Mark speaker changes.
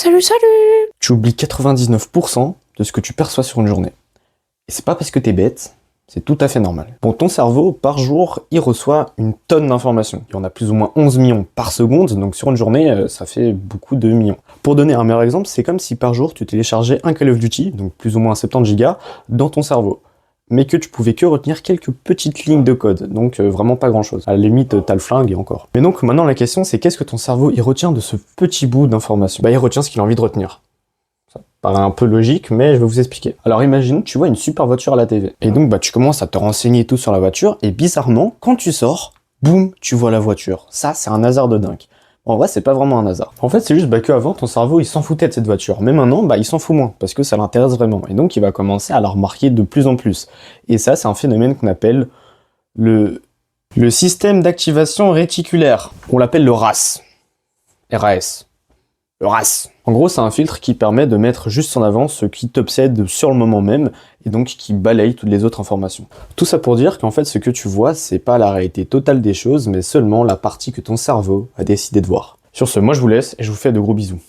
Speaker 1: Salut, salut! Tu oublies 99% de ce que tu perçois sur une journée. Et c'est pas parce que t'es bête, c'est tout à fait normal. Bon, ton cerveau, par jour, il reçoit une tonne d'informations. Il y en a plus ou moins 11 millions par seconde, donc sur une journée, ça fait beaucoup de millions. Pour donner un meilleur exemple, c'est comme si par jour, tu téléchargeais un Call of Duty, donc plus ou moins 70 Go, dans ton cerveau. Mais que tu pouvais que retenir quelques petites lignes de code, donc vraiment pas grand chose. À la limite, t'as le flingue et encore. Mais donc maintenant la question c'est qu'est-ce que ton cerveau il retient de ce petit bout d'information? Bah il retient ce qu'il a envie de retenir. Ça paraît un peu logique, mais je vais vous expliquer. Alors imagine, tu vois une super voiture à la TV. Et donc bah tu commences à te renseigner tout sur la voiture, et bizarrement, quand tu sors, boum, tu vois la voiture. Ça, c'est un hasard de dingue. En vrai, c'est pas vraiment un hasard. En fait, c'est juste qu'avant, ton cerveau, il s'en foutait de cette voiture. Mais maintenant, il s'en fout moins, parce que ça l'intéresse vraiment. Et donc, il va commencer à la remarquer de plus en plus. Et ça, c'est un phénomène qu'on appelle le système d'activation réticulaire. On l'appelle le RAS. RAS. Le RAS. En gros, c'est un filtre qui permet de mettre juste en avant ce qui t'obsède sur le moment même, et donc qui balaye toutes les autres informations. Tout ça pour dire qu'en fait, ce que tu vois, c'est pas la réalité totale des choses, mais seulement la partie que ton cerveau a décidé de voir. Sur ce, moi je vous laisse, et je vous fais de gros bisous.